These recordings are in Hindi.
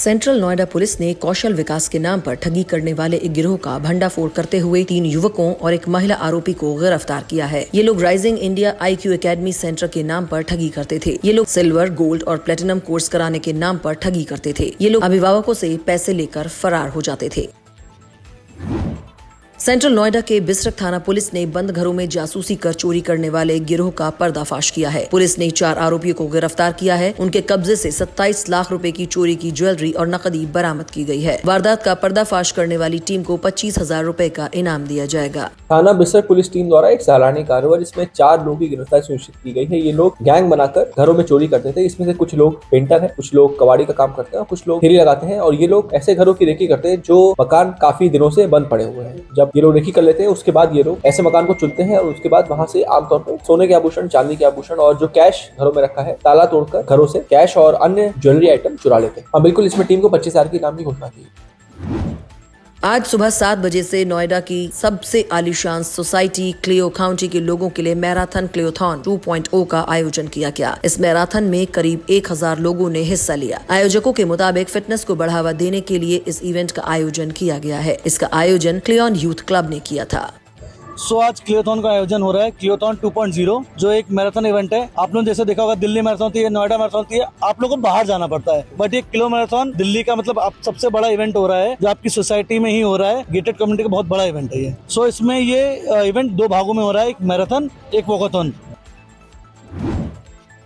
सेंट्रल नोएडा पुलिस ने कौशल विकास के नाम पर ठगी करने वाले एक गिरोह का भंडाफोड़ करते हुए 3 युवकों और एक महिला आरोपी को गिरफ्तार किया है। ये लोग rising India IQ academy centre के नाम पर ठगी करते थे। ये लोग सिल्वर, गोल्ड और प्लेटिनम कोर्स कराने के नाम पर ठगी करते थे। ये लोग अभिभावकों से पैसे लेकर फरार हो जाते थे। सेंट्रल नोएडा के बिसरख थाना पुलिस ने बंद घरों में जासूसी कर चोरी करने वाले एक गिरोह का पर्दाफाश किया है। पुलिस ने 4 आरोपियों को गिरफ्तार किया है। उनके कब्जे से 27 लाख रुपए की चोरी की ज्वेलरी और नकदी बरामद की गई है। वारदात का पर्दाफाश करने वाली टीम को 25,000 रुपए का इनाम दिया जाएगा। थाना बिसरख पुलिस टीम द्वारा एक सालानी कार्रवाई जिसमें 4 लोगों की गिरफ्तारी सुनिश्चित की गई है। ये लोग गैंग बनाकर घरों में चोरी करते थे। इसमें से कुछ लोग पेंटर हैं, कुछ लोग कबाड़ी का काम करते हैं और कुछ लोग फेरी लगाते हैं। और ये लोग ऐसे घरों की रेकी करते हैं जो मकान काफी दिनों से बंद पड़े हुए हैं। जब ये लोग रेकी कर लेते हैं उसके बाद ये लोग ऐसे मकान को चुनते हैं और उसके बाद वहां से आमतौर पर सोने के आभूषण, चांदी के आभूषण और जो कैश घरों में रखा है ताला तोड़कर घरों से कैश और अन्य ज्वेलरी आइटम चुरा लेते हैं। हाँ बिल्कुल, इसमें टीम को 25,000 की इनाम की घोषणा की। आज सुबह 7 बजे से नोएडा की सबसे आलीशान सोसाइटी क्लियो काउंटी के लोगों के लिए मैराथन क्लियोथॉन 2.0 का आयोजन किया गया। इस मैराथन में करीब 1000 लोगों ने हिस्सा लिया। आयोजकों के मुताबिक फिटनेस को बढ़ावा देने के लिए इस इवेंट का आयोजन किया गया है। इसका आयोजन क्लियोन यूथ क्लब ने किया था। आज क्लियोथॉन का आयोजन हो रहा है, क्लियोथॉन 2.0, जो एक मैराथन इवेंट है। आप लोगों ने जैसे देखा होगा दिल्ली मैराथन होती है, नोएडा मैराथन होती है, आप लोगों को बाहर जाना पड़ता है। बट ये किलो मैराथन दिल्ली का मतलब आप सबसे बड़ा इवेंट हो रहा है, जो आपकी सोसाइटी में ही हो रहा है। गेटेड कम्युनिटी का बहुत बड़ा इवेंट है ये। इसमें ये इवेंट 2 भागों में हो रहा है, एक मैराथन, एक वॉकाथॉन।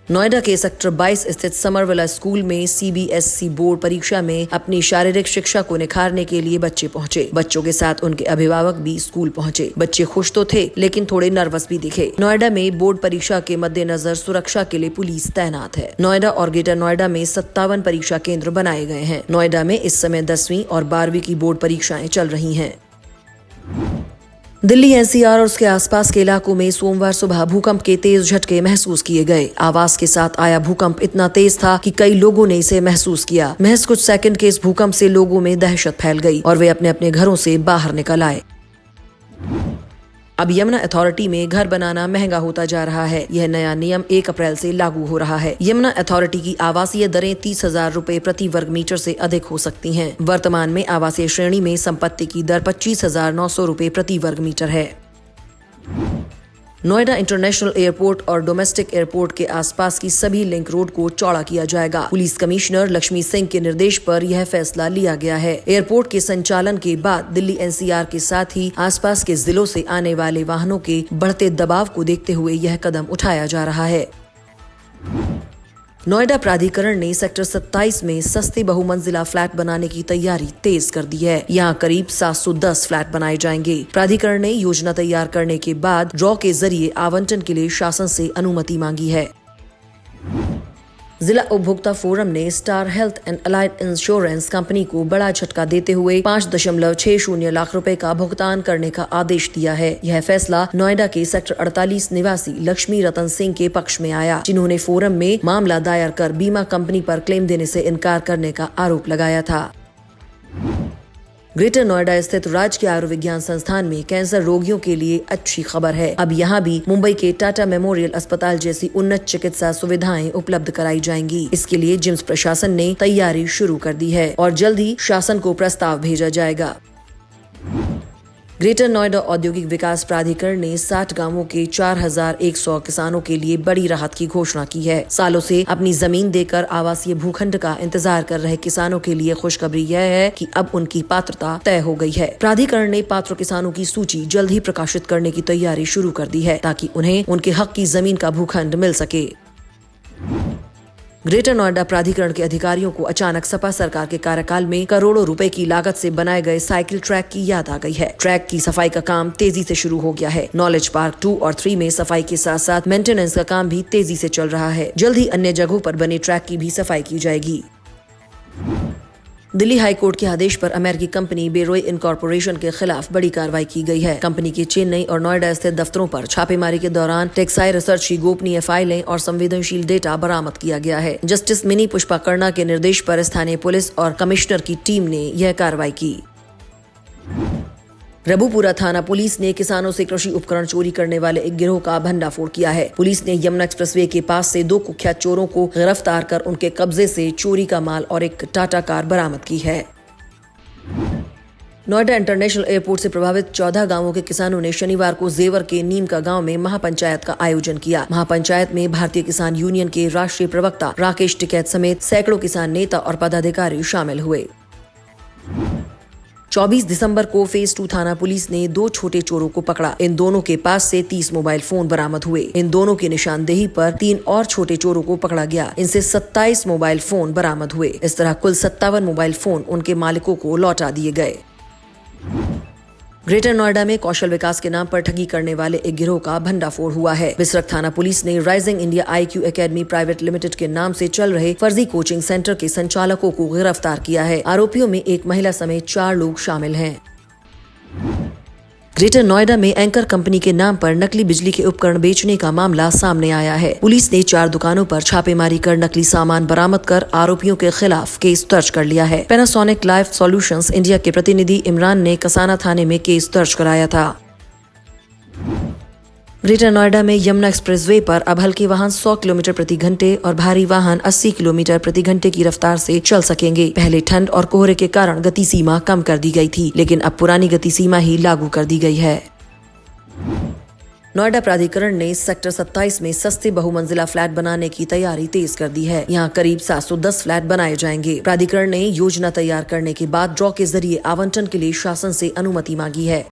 नोएडा के सेक्टर 22 स्थित समरविला स्कूल में CBSE बोर्ड परीक्षा में अपनी शारीरिक शिक्षा को निखारने के लिए बच्चे पहुंचे। बच्चों के साथ उनके अभिभावक भी स्कूल पहुंचे। बच्चे खुश तो थे लेकिन थोड़े नर्वस भी दिखे। नोएडा में बोर्ड परीक्षा के मद्देनजर सुरक्षा के लिए पुलिस तैनात है। नोएडा और ग्रेटर नोएडा में 57 परीक्षा केंद्र बनाए गए हैं। नोएडा में इस समय 10वीं और 12वीं की बोर्ड परीक्षाएं चल रही हैं। दिल्ली NCR और उसके आसपास के इलाकों में सोमवार सुबह भूकंप के तेज झटके महसूस किए गए। आवाज के साथ आया भूकंप इतना तेज था कि कई लोगों ने इसे महसूस किया। महज कुछ सेकंड के इस भूकंप से लोगों में दहशत फैल गई और वे अपने अपने घरों से बाहर निकल आए। अब यमुना अथॉरिटी में घर बनाना महंगा होता जा रहा है। यह नया नियम 1 अप्रैल से लागू हो रहा है। यमुना अथॉरिटी की आवासीय दरें 30,000 रुपए प्रति वर्ग मीटर से अधिक हो सकती हैं। वर्तमान में आवासीय श्रेणी में संपत्ति की दर 25,900 रुपए प्रति वर्ग मीटर है। नोएडा इंटरनेशनल एयरपोर्ट और डोमेस्टिक एयरपोर्ट के आसपास की सभी लिंक रोड को चौड़ा किया जाएगा। पुलिस कमिश्नर लक्ष्मी सिंह के निर्देश पर यह फैसला लिया गया है। एयरपोर्ट के संचालन के बाद दिल्ली NCR के साथ ही आसपास के जिलों से आने वाले वाहनों के बढ़ते दबाव को देखते हुए यह कदम उठाया जा रहा है। नोएडा प्राधिकरण ने सेक्टर 27 में सस्ते बहुमंजिला फ्लैट बनाने की तैयारी तेज कर दी है। यहाँ करीब 710 फ्लैट बनाए जाएंगे। प्राधिकरण ने योजना तैयार करने के बाद ड्रॉ के जरिए आवंटन के लिए शासन से अनुमति मांगी है। जिला उपभोक्ता फोरम ने star health and allied insurance company को बड़ा झटका देते हुए 5.60 लाख रुपए का भुगतान करने का आदेश दिया है। यह फैसला नोएडा के सेक्टर 48 निवासी लक्ष्मी रतन सिंह के पक्ष में आया, जिन्होंने फोरम में मामला दायर कर बीमा कंपनी पर क्लेम देने से इनकार करने का आरोप लगाया था। ग्रेटर नोएडा स्थित राजकीय आयुर्विज्ञान संस्थान में कैंसर रोगियों के लिए अच्छी खबर है। अब यहाँ भी मुंबई के टाटा मेमोरियल अस्पताल जैसी उन्नत चिकित्सा सुविधाएं उपलब्ध कराई जाएंगी। इसके लिए जिम्स प्रशासन ने तैयारी शुरू कर दी है और जल्द ही शासन को प्रस्ताव भेजा जाएगा। ग्रेटर नोएडा औद्योगिक विकास प्राधिकरण ने 60 गांवों के 4100 किसानों के लिए बड़ी राहत की घोषणा की है। सालों से अपनी जमीन देकर आवासीय भूखंड का इंतजार कर रहे किसानों के लिए खुशखबरी यह है कि अब उनकी पात्रता तय हो गई है। प्राधिकरण ने पात्र किसानों की सूची जल्द ही प्रकाशित करने की तैयारी शुरू कर दी है, ताकि उन्हें उनके हक की जमीन का भूखंड मिल सके। ग्रेटर नोएडा प्राधिकरण के अधिकारियों को अचानक सपा सरकार के कार्यकाल में करोड़ों रुपए की लागत से बनाए गए साइकिल ट्रैक की याद आ गई है। ट्रैक की सफाई का काम तेजी से शुरू हो गया है। नॉलेज पार्क 2 और 3 में सफाई के साथ साथ मेंटेनेंस का काम भी तेजी से चल रहा है। जल्द ही अन्य जगहों पर बने ट्रैक की भी सफाई की जाएगी। दिल्ली हाई कोर्ट के आदेश पर अमेरिकी कंपनी बेरोई इनकॉर्पोरेशन के खिलाफ बड़ी कार्रवाई की गई है। कंपनी के चेन्नई और नोएडा स्थित दफ्तरों पर छापेमारी के दौरान टेक्साई रिसर्च की गोपनीय फाइलें और संवेदनशील डेटा बरामद किया गया है। जस्टिस मिनी पुष्पा कर्णा के निर्देश पर स्थानीय पुलिस और कमिश्नर की टीम ने यह कार्रवाई की। रबुपुरा थाना पुलिस ने किसानों से कृषि उपकरण चोरी करने वाले एक गिरोह का भंडाफोड़ किया है। पुलिस ने यमुना एक्सप्रेसवे के पास से 2 कुख्यात चोरों को गिरफ्तार कर उनके कब्जे से चोरी का माल और एक टाटा कार बरामद की है। नोएडा इंटरनेशनल एयरपोर्ट से प्रभावित 14 गांवों के किसानों ने शनिवार को जेवर के नीमका गांव में महापंचायत का आयोजन किया। महापंचायत में भारतीय किसान यूनियन के राष्ट्रीय प्रवक्ता राकेश टिकैत समेत सैकड़ों किसान नेता और पदाधिकारी शामिल हुए। 24 दिसंबर को फेज 2 थाना पुलिस ने 2 छोटे चोरों को पकड़ा। इन दोनों के पास से 30 मोबाइल फोन बरामद हुए। इन दोनों की निशानदेही पर 3 और छोटे चोरों को पकड़ा गया। इनसे 27 मोबाइल फोन बरामद हुए। इस तरह कुल 57 मोबाइल फोन उनके मालिकों को लौटा दिए गए। ग्रेटर नोएडा में कौशल विकास के नाम पर ठगी करने वाले एक गिरोह का भंडाफोड़ हुआ है। बिसरख थाना पुलिस ने rising India IQ academy private limited के नाम से चल रहे फर्जी कोचिंग सेंटर के संचालकों को गिरफ्तार किया है। आरोपियों में एक महिला समेत 4 लोग शामिल हैं। ग्रेटर नोएडा में एंकर कंपनी के नाम पर नकली बिजली के उपकरण बेचने का मामला सामने आया है। पुलिस ने 4 दुकानों पर छापेमारी कर नकली सामान बरामद कर आरोपियों के खिलाफ केस दर्ज कर लिया है। पैनासोनिक लाइफ सॉल्यूशंस इंडिया के प्रतिनिधि इमरान ने कसाना थाने में केस दर्ज कराया था। ग्रेटर नोएडा में यमुना एक्सप्रेसवे पर अब हल्के वाहन 100 किलोमीटर प्रति घंटे और भारी वाहन 80 किलोमीटर प्रति घंटे की रफ्तार से चल सकेंगे। पहले ठंड और कोहरे के कारण गति सीमा कम कर दी गई थी, लेकिन अब पुरानी गति सीमा ही लागू कर दी गई है। नोएडा प्राधिकरण ने सेक्टर 27 में सस्ते बहुमंजिला फ्लैट बनाने की तैयारी तेज कर दी है। यहाँ करीब 710 फ्लैट बनाए जाएंगे। प्राधिकरण ने योजना तैयार करने के बाद ड्रॉ के जरिए आवंटन के लिए शासन से अनुमति मांगी है।